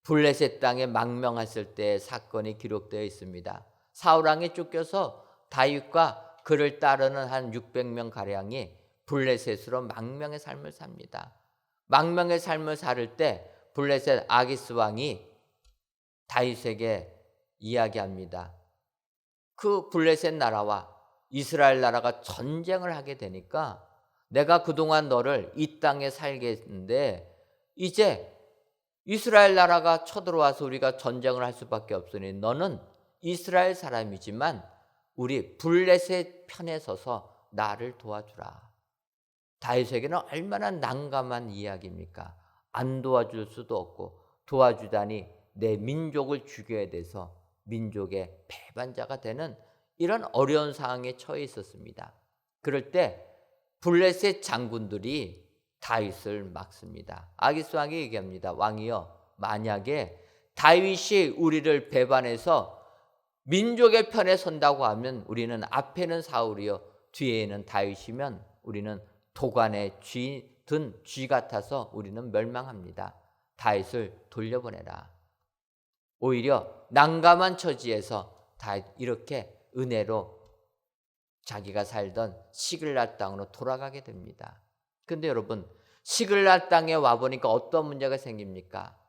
블레셋 땅에 망명했을 때의 사건이 기록되어 있습니다. 사울왕에 쫓겨서 다윗과 그를 따르는 한 600명 가량이 블레셋으로 망명의 삶을 삽니다. 망명의 삶을 살 때 블레셋 아기스 왕이 다윗에게 이야기합니다. 그 블레셋 나라와 이스라엘 나라가 전쟁을 하게 되니까 내가 그동안 너를 이 땅에 살게 했는데 이제 이스라엘 나라가 쳐들어와서 우리가 전쟁을 할 수밖에 없으니 너는 이스라엘 사람이지만 우리 블레셋 편에 서서 나를 도와주라. 다윗에게는 얼마나 난감한 이야기입니까? 안 도와줄 수도 없고, 도와주다니 내 민족을 죽여야 돼서 민족의 배반자가 되는 이런 어려운 상황에 처해 있었습니다. 그럴 때 블레셋 장군들이 다윗을 막습니다. 아기스 왕이 얘기합니다. 왕이여, 만약에 다윗이 우리를 배반해서 민족의 편에 선다고 하면 우리는 앞에는 사울이요 뒤에는 다윗이면 우리는 도관에 든 쥐 같아서 우리는 멸망합니다. 다윗을 돌려보내라. 오히려 난감한 처지에서 다윗 이렇게 은혜로 자기가 살던 시글락 땅으로 돌아가게 됩니다. 근데 여러분, 시글락 땅에 와보니까 어떤 문제가 생깁니까?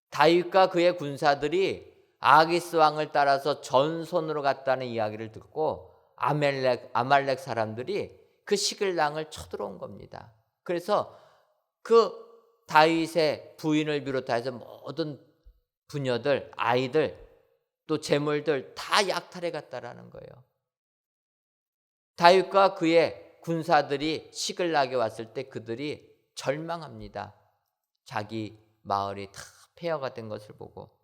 다윗과 그의 군사들이 아기스 왕을 따라서 전선으로 갔다는 이야기를 듣고 아말렉 사람들이 그 시글락을 쳐들어온 겁니다. 그래서 그 다윗의 부인을 비롯해서 모든 부녀들, 아이들, 또 재물들 다 약탈해 갔다라는 거예요. 다윗과 그의 군사들이 시글락에 왔을 때 그들이 절망합니다. 자기 마을이 다 폐허가 된 것을 보고.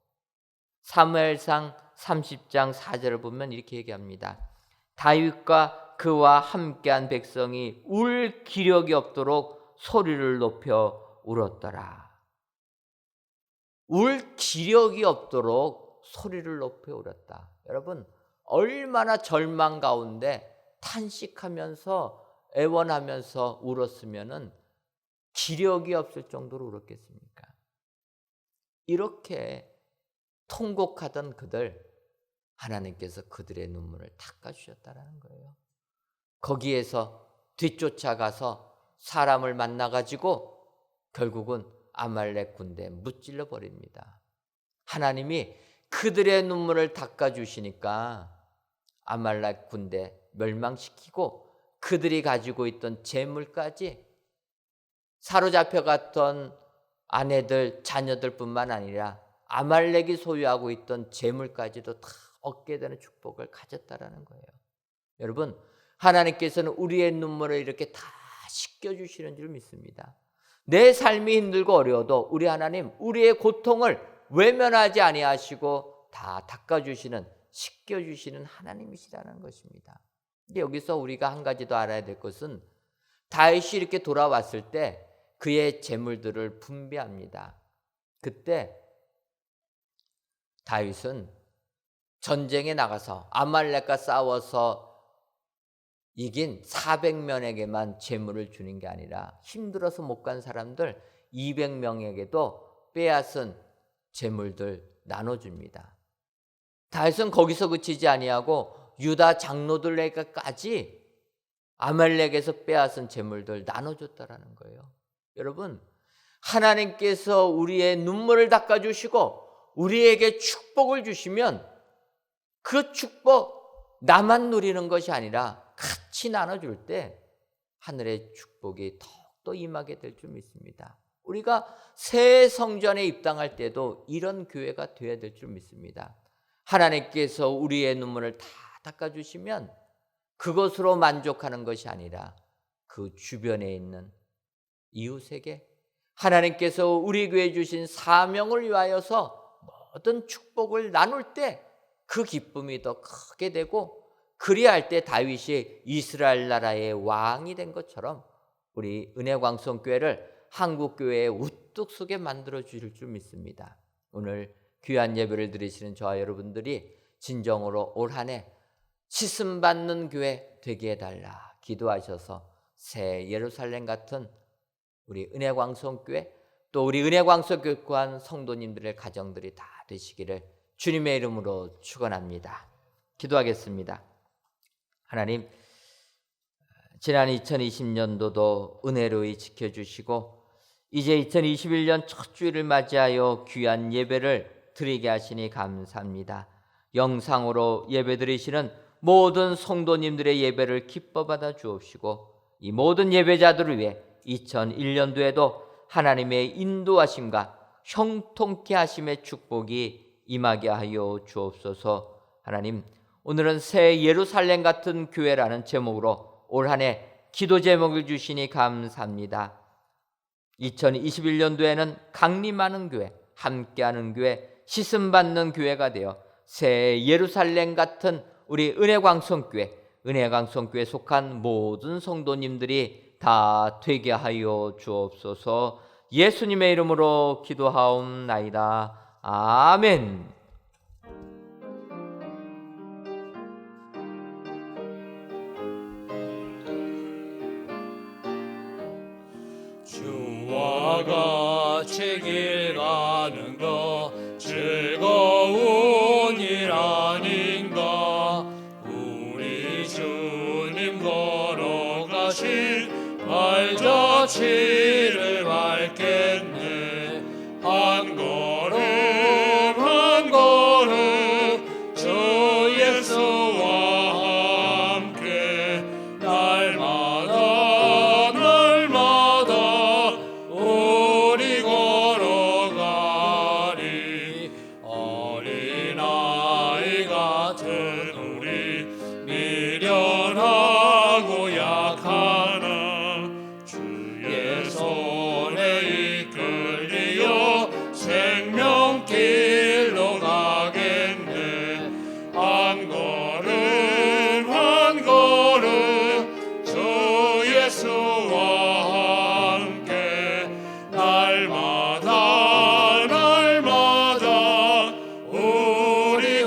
사무엘상 30장 4절을 보면 이렇게 얘기합니다. 다윗과 그와 함께한 백성이 울 기력이 없도록 소리를 높여 울었더라. 울 기력이 없도록 소리를 높여 울었다. 여러분, 얼마나 절망 가운데 탄식하면서 애원하면서 울었으면은 기력이 없을 정도로 울었겠습니까? 이렇게 통곡하던 그들, 하나님께서 그들의 눈물을 닦아주셨다는 거예요. 거기에서 뒤쫓아가서 사람을 만나가지고 결국은 아말렉 군대에 무찔러 버립니다. 하나님이 그들의 눈물을 닦아주시니까 아말렉 군대 멸망시키고 그들이 가지고 있던 재물까지 사로잡혀 갔던 아내들, 자녀들뿐만 아니라 아말렉이 소유하고 있던 재물까지도 다 얻게 되는 축복을 가졌다라는 거예요. 여러분, 하나님께서는 우리의 눈물을 이렇게 다 씻겨주시는 줄 믿습니다. 내 삶이 힘들고 어려워도 우리 하나님, 우리의 고통을 외면하지 아니하시고 다 닦아주시는, 씻겨주시는 하나님이시라는 것입니다. 근데 여기서 우리가 한 가지 더 알아야 될 것은 다윗이 이렇게 돌아왔을 때 그의 재물들을 분배합니다. 그때 다윗은 전쟁에 나가서 아말렉과 싸워서 이긴 400명에게만 재물을 주는 게 아니라 힘들어서 못 간 사람들 200명에게도 빼앗은 재물들 나눠줍니다. 다윗은 거기서 그치지 아니하고 유다 장로들에게까지 아말렉에서 빼앗은 재물들 나눠줬다라는 거예요. 여러분, 하나님께서 우리의 눈물을 닦아주시고 우리에게 축복을 주시면 그 축복 나만 누리는 것이 아니라 같이 나눠줄 때 하늘의 축복이 더욱더 임하게 될 줄 믿습니다. 우리가 새 성전에 입당할 때도 이런 교회가 되어야 될 줄 믿습니다. 하나님께서 우리의 눈물을 다 닦아주시면 그것으로 만족하는 것이 아니라 그 주변에 있는 이웃에게 하나님께서 우리 교회에 주신 사명을 위하여서 모든 축복을 나눌 때 그 기쁨이 더 크게 되고, 그리할 때 다윗이 이스라엘 나라의 왕이 된 것처럼 우리 은혜광성교회를 한국교회의 우뚝 서게 만들어 주실 줄 믿습니다. 오늘 귀한 예배를 드리시는 저와 여러분들이 진정으로 올 한 해 씻음받는 교회 되게 해달라 기도하셔서 새 예루살렘 같은 우리 은혜광성교회, 또 우리 은혜광성교회관 성도님들의 가정들이 다 되시기를 주님의 이름으로 축원합니다. 기도하겠습니다. 하나님, 지난 2020년도도 은혜로이 지켜주시고 이제 2021년 첫 주일을 맞이하여 귀한 예배를 드리게 하시니 감사합니다. 영상으로 예배 드리시는 모든 성도님들의 예배를 기뻐 받아 주옵시고 이 모든 예배자들을 위해 2001년도에도 하나님의 인도하심과 형통케 하심의 축복이 임하게 하여 주옵소서. 하나님, 오늘은 새 예루살렘 같은 교회라는 제목으로 올 한 해 기도 제목을 주시니 감사합니다. 2021년도에는 강림하는 교회, 함께하는 교회, 씻음받는 교회가 되어 새 예루살렘 같은 우리 은혜광성교회 속한 모든 성도님들이 다 되게 하여 주옵소서. 예수님의 이름으로 기도하옵나이다. 아멘.
주와 같이 길 가는 거 즐거운 일 아닌가. 우리 주님 걸어가신 발자취를 밟겠네. 한 걸음 한 걸음 주 예수와 함께 날마다 날마다 우리 걸어가리. 어린아이 같은 우리 미련하고 약하나 주의 손에 이끌리어 생명길로 가겠네. 한 걸음 한 걸음 주 예수와 함께 날마다 날마다 우리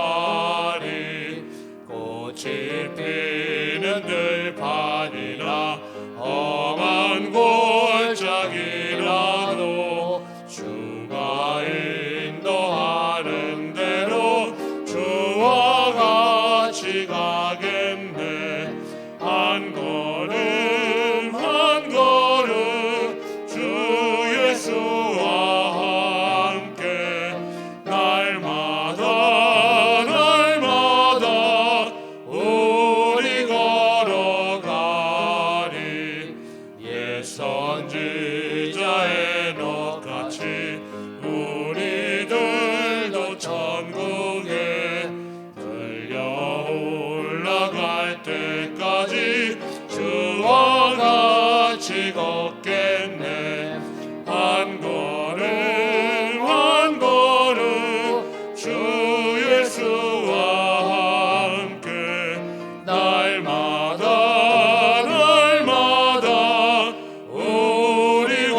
걸어가리. 꽃이 피는 들판이나 험한 골짜기라도 주가 인도하는 대로 주와 같이 가겠네. 한 걸음 한 걸음 주 예수와 함께 날마다 날마다 우리 걸어가리. 옛 선지자 에녹같이 우리들도 천국에 들려 올라갈 때까지 주와 같이 걷겠네. 한 걸음 한 걸음 주 예수와 함께 날마다 날마다 우리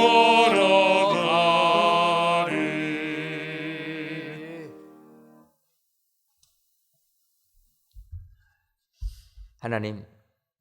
걸어가리.
하나님,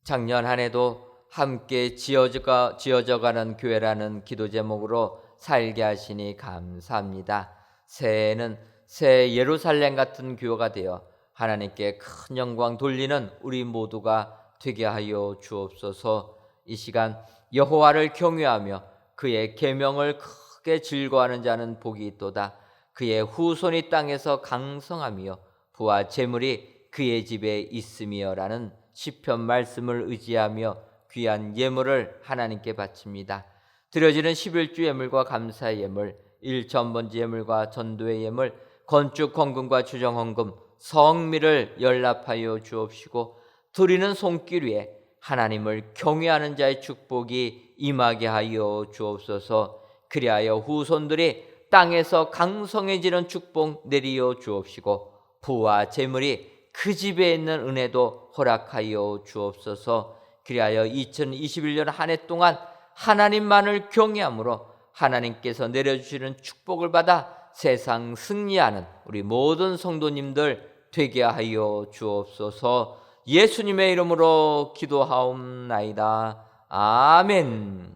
작년 한 해도 함께 지어져가는 교회라는 기도 제목으로 살게 하시니 감사합니다. 새해에는 새 예루살렘 같은 교회가 되어 하나님께 큰 영광 돌리는 우리 모두가 되게 하여 주옵소서. 이 시간 여호와를 경외하며 그의 계명을 크게 즐거워하는 자는 복이 있도다. 그의 후손이 땅에서 강성하며 부와 재물이 그의 집에 있으며라는 시편 말씀을 의지하며 귀한 예물을 하나님께 바칩니다. 드려지는 11주 예물과 감사의 예물, 일천번지 예물과 전도의 예물, 건축 헌금과 주정 헌금, 성미를 연락하여 주옵시고 드리는 손길 위에 하나님을 경외하는 자의 축복이 임하게 하여 주옵소서. 그리하여 후손들이 땅에서 강성해지는 축복 내리어 주옵시고 부와 재물이 그 집에 있는 은혜도 허락하여 주옵소서. 그리하여 2021년 한 해 동안 하나님만을 경외함으로 하나님께서 내려주시는 축복을 받아 세상 승리하는 우리 모든 성도님들 되게 하여 주옵소서. 예수님의 이름으로 기도하옵나이다. 아멘.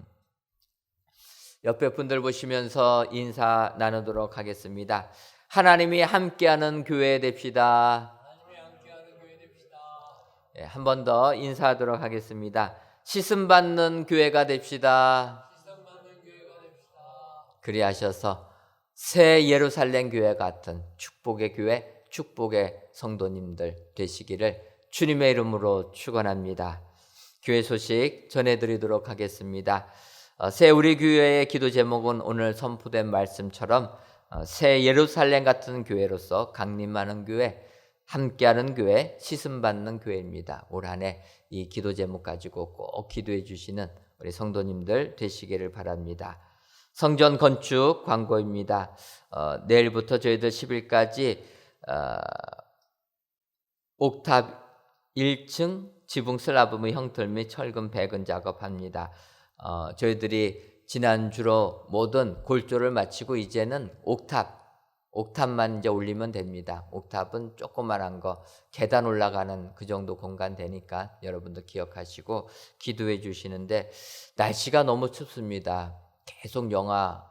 옆에 분들 보시면서 인사 나누도록 하겠습니다. 하나님이 함께하는 교회 됩시다. 한 번 더 인사하도록 하겠습니다. 씻음 받는 교회가 됩시다. 그리하셔서 새 예루살렘 교회 같은 축복의 교회, 축복의 성도님들 되시기를 주님의 이름으로 축원합니다. 교회 소식 전해드리도록 하겠습니다. 새 우리 교회의 기도 제목은 오늘 선포된 말씀처럼 새 예루살렘 같은 교회로서 강림하는 교회, 함께하는 교회, 씻음받는 교회입니다. 올 한 해 이 기도 제목 가지고 꼭 기도해 주시는 우리 성도님들 되시기를 바랍니다. 성전 건축 광고입니다. 내일부터 저희들 10일까지 옥탑 1층 지붕 슬라브 형틀 및 철근 배근 작업합니다. 저희들이 지난주로 모든 골조를 마치고 이제는 옥탑만 이제 올리면 됩니다. 옥탑은 조그만한 거 계단 올라가는 그 정도 공간 되니까 여러분들 기억하시고 기도해 주시는데, 날씨가 너무 춥습니다. 계속 영하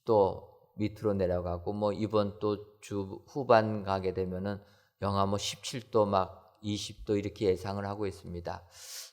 10도 밑으로 내려가고, 뭐 이번 또 주 후반 가게 되면은 영하 뭐 17도 막 20도 이렇게 예상을 하고 있습니다.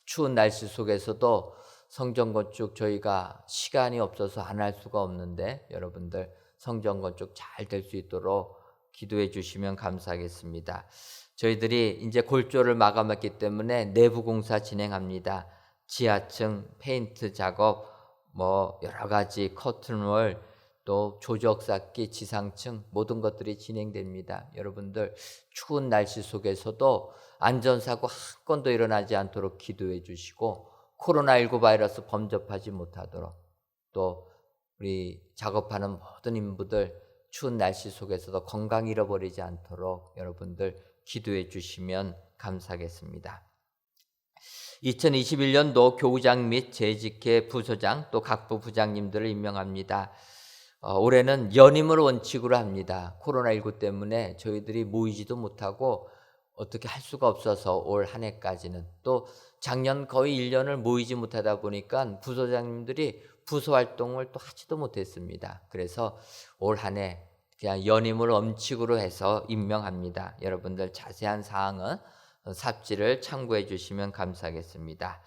추운 날씨 속에서도 성전 건축 저희가 시간이 없어서 안 할 수가 없는데, 여러분들 성전 건축 잘 될 수 있도록 기도해 주시면 감사하겠습니다. 저희들이 이제 골조를 마감했기 때문에 내부 공사 진행합니다. 지하층 페인트 작업, 뭐 여러 가지 커튼월, 또 조적 쌓기, 지상층 모든 것들이 진행됩니다. 여러분들 추운 날씨 속에서도 안전사고 한 건도 일어나지 않도록 기도해 주시고, 코로나19 바이러스 범접하지 못하도록, 또 우리 작업하는 모든 인부들 추운 날씨 속에서도 건강 잃어버리지 않도록 여러분들 기도해 주시면 감사하겠습니다. 2021년도 교우장 및 재직회 부소장, 또 각부 부장님들을 임명합니다. 올해는 연임을 원칙으로 합니다. 코로나19 때문에 저희들이 모이지도 못하고 어떻게 할 수가 없어서 올 한 해까지는, 또 작년 거의 1년을 모이지 못하다 보니까 부소장님들이 부소 활동을 또 하지도 못했습니다. 그래서 올 한 해 그냥 연임을 원칙으로 해서 임명합니다. 여러분들 자세한 사항은 삽지를 참고해 주시면 감사하겠습니다.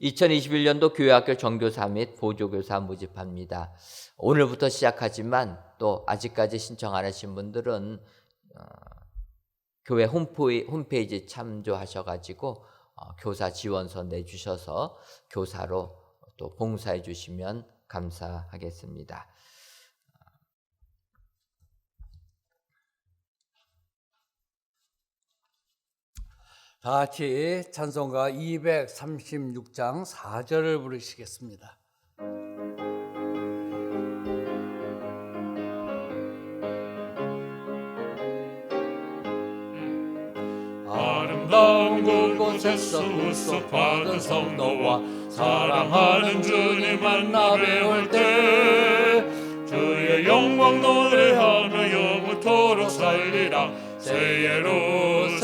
2021년도 교회학교 정교사 및 보조교사 모집합니다. 오늘부터 시작하지만 또 아직까지 신청 안 하신 분들은 교회 홈페이지 참조하셔가지고 교사 지원서 내주셔서 교사로 또 봉사해 주시면 감사하겠습니다.
다 같이 찬송가 236장 4절을 부르시겠습니다.
아름다운 곳곳에서 우습하던 성도와 사랑하는 주님 만나 배울 때 주의 영광 노래하며 영원토록 살리라. 새 예루살렘에서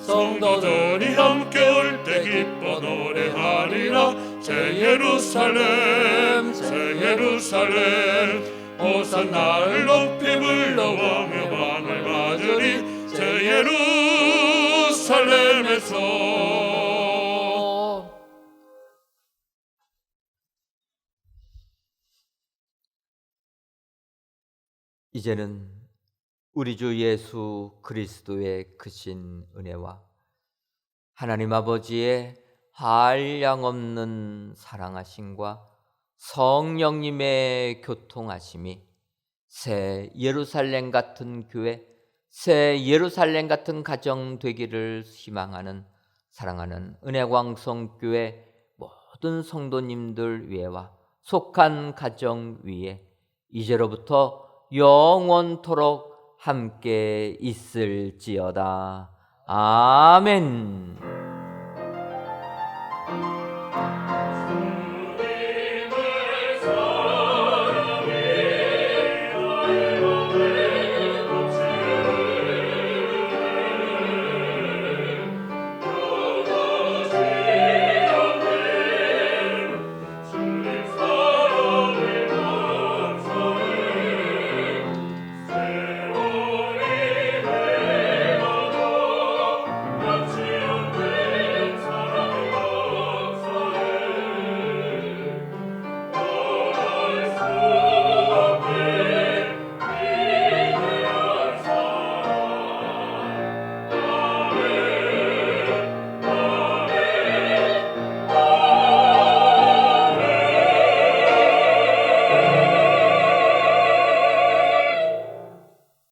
성도들이 함께 올 때 기뻐 노래하리라. 새 예루살렘 새 예루살렘 호산나를 높이 불러가며 왕을 맞으리. 새 예루살렘에서.
이제는 우리 주 예수 그리스도의 크신 은혜와 하나님 아버지의 한량없는 사랑하심과 성령님의 교통하심이 새 예루살렘 같은 교회, 새 예루살렘 같은 가정 되기를 희망하는 사랑하는 은혜광성교회 모든 성도님들 위에와 속한 가정 위에 이제로부터 영원토록 함께 있을지어다. 아멘.